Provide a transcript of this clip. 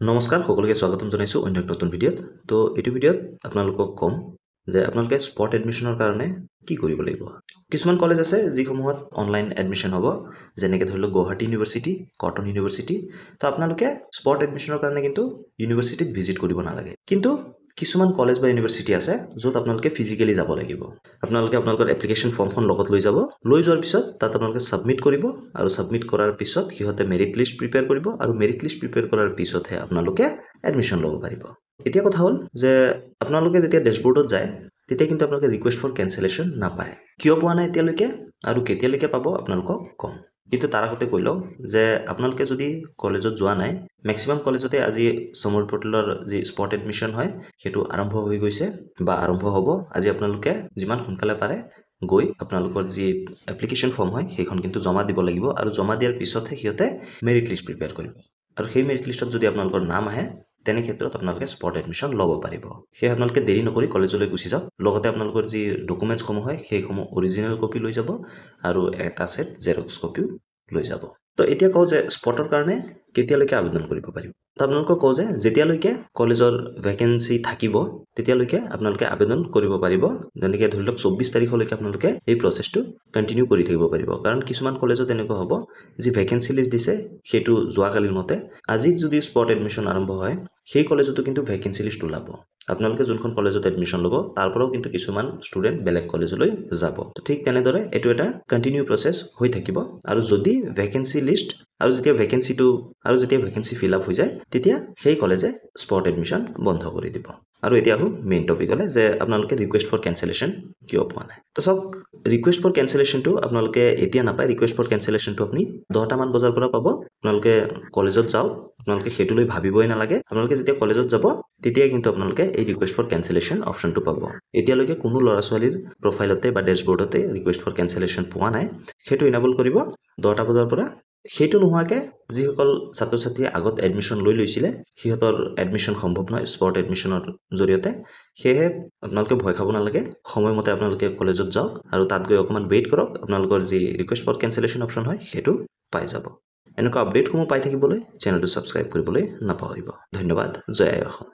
নমস্কাৰ সকলোকে স্বাগতম জনাইছোঁ অন্য এক নতুন ভিডিঅ'ত। তো এইটো ভিডিঅ'ত আপোনালোকক ক'ম যে আপোনালোকে স্পট এডমিশ্যনৰ কাৰণে কি কৰিব লাগিব। কিছুমান কলেজ আছে যিসমূহত অনলাইন এডমিশ্যন হ'ব, যেনেকৈ ধৰি লওক গুৱাহাটী ইউনিভাৰ্চিটি, কটন ইউনিভাৰ্চিটি। তো আপোনালোকে স্পট এডমিশ্যনৰ কাৰণে কিন্তু ইউনিভাৰ্চিটিত ভিজিট কৰিব নালাগে। কিন্তু কিছুমান কলেজ বা ইউনিভাৰ্চিটি আছে য'ত আপোনালোকে ফিজিকেলি যাব লাগিব। আপোনালোকে আপোনালোকৰ এপ্লিকেশ্যন ফৰ্মখন লগত লৈ যাব। লৈ যোৱাৰ পিছত তাত আপোনালোকে ছাবমিট কৰিব আৰু ছাবমিট কৰাৰ পিছত সিহঁতে মেৰিট লিষ্ট প্ৰিপেয়াৰ কৰিব আৰু মেৰিট লিষ্ট প্ৰিপেয়াৰ কৰাৰ পিছতহে আপোনালোকে এডমিশ্যন ল'ব পাৰিব। এতিয়া কথা হ'ল যে আপোনালোকে যেতিয়া ডেছবৰ্ডত যায় তেতিয়া কিন্তু আপোনালোকে ৰিকুৱেষ্ট ফৰ কেঞ্চেলেশ্যন নাপায়। কিয় পোৱা নাই এতিয়ালৈকে আৰু কেতিয়ালৈকে পাব আপোনালোকক ক'ম। কিন্তু তাৰ আগতে কৈ লওঁ যে আপোনালোকে যদি কলেজত যোৱা নাই, মেক্সিমাম কলেজতে আজি সমৰ পৰ্টেলৰ যি স্পট এডমিশ্যন হয় সেইটো আৰম্ভ হৈ গৈছে বা আৰম্ভ হ'ব। আজি আপোনালোকে যিমান সোনকালে পাৰে গৈ আপোনালোকৰ যি এপ্লিকেশ্যন ফৰ্ম হয় সেইখন কিন্তু জমা দিব লাগিব আৰু জমা দিয়াৰ পিছতহে সিহঁতে মেৰিট লিষ্ট প্ৰিপেয়াৰ কৰিব। আৰু সেই মেৰিট লিষ্টত যদি আপোনালোকৰ নাম আহে তেনে ক্ষেত্ৰত আপোনালোকে স্পট এডমিশ্যন ল'ব পাৰিব। সেয়ে আপোনালোকে দেৰি নকৰি কলেজলৈ গুচি যাওক। লগতে আপোনালোকৰ যি ডকুমেণ্টছসমূহ হয় সেইসমূহ অৰিজিনেল কপি লৈ যাব আৰু এটা ছেট জেৰক্স কপিও লৈ যাব। তো এতিয়া কওঁ যে স্পটৰ কাৰণে কেতিয়ালৈকে আবেদন কৰিব পাৰিব। তো আপোনালোকক কওঁ যে যেতিয়ালৈকে কলেজৰ ভেকেঞ্চি থাকিব তেতিয়ালৈকে আপোনালোকে আবেদন কৰিব পাৰিব। যেনেকৈ ধৰি লওক 24 তাৰিখলৈকে আপোনালোকে এই প্ৰচেছটো কণ্টিনিউ কৰি থাকিব পাৰিব। কাৰণ কিছুমান কলেজত এনেকুৱা হ'ব যি ভেকেঞ্চি লিষ্ট দিছে সেইটো যোৱাকালিৰ মতে আজি যদি স্পট এডমিশ্যন আৰম্ভ হয় সেই কলেজতো কিন্তু ভেকেঞ্চি লিষ্ট ওলাব। আপোনালোকে যোনখন কলেজত এডমিশ্যন ল'ব তাৰ পৰাও কিন্তু কিছুমান ষ্টুডেণ্ট বেলেগ কলেজলৈ যাব। তো ঠিক তেনেদৰে এইটো এটা কণ্টিনিউ প্ৰচেছ হৈ থাকিব। আৰু যদি ভেকেঞ্চি লিষ্ট আৰু যেতিয়া ভেকেঞ্চি ফিল আপ হৈ যায় তেতিয়া সেই কলেজে স্পট এডমিশ্যন বন্ধ কৰি দিব। আৰু এতিয়া আহোঁ মেইন টপিকলৈ যে আপোনালোকে ৰিকুৱেষ্ট ফৰ কেঞ্চেলেশ্যন কিয় পোৱা নাই। তো চাওক, ৰিকুৱেষ্ট ফৰ কেঞ্চেলেশ্যনটো আপোনালোকে এতিয়া নাপায়। ৰিকুৱেষ্ট ফৰ কেঞ্চেলেশ্যনটো আপুনি 10টামান বজাৰ পৰা পাব। আপোনালোকে কলেজত যাওক, আপোনালোকে সেইটো লৈ ভাবিবই নালাগে। আপোনালোকে যেতিয়া কলেজত যাব তেতিয়াই কিন্তু আপোনালোকে এই ৰিকুৱেষ্ট ফৰ কেঞ্চেলেশ্যন অপশ্যনটো পাব। এতিয়ালৈকে কোনো ল'ৰা ছোৱালীৰ প্ৰফাইলতে বা ডেছবৰ্ডতে ৰিকুৱেষ্ট ফৰ কেঞ্চেলেশ্যন পোৱা নাই। সেইটো ইনাবল কৰিব 10টা বজাৰ পৰা। সেইটো নোহোৱাকৈ যিসকল ছাত্ৰ ছাত্ৰীয়ে আগত এডমিশ্যন লৈছিলে সিহঁতৰ এডমিশ্যন সম্ভৱ নহয় স্পট এডমিশ্যনৰ জৰিয়তে। সেয়েহে আপোনালোকে ভয় খাব নালাগে। সময়মতে আপোনালোকে কলেজত যাওক আৰু তাত গৈ অকণমান ৱেইট কৰক। আপোনালোকৰ যি ৰিকুৱেষ্ট ফৰ কেঞ্চেলেশ্যন অপশ্যন হয় সেইটো পাই যাব। এনেকুৱা আপডেটসমূহ পাই থাকিবলৈ চেনেলটো ছাবস্ক্ৰাইব কৰিবলৈ নাপাহৰিব। ধন্যবাদ। জয় আই অসম।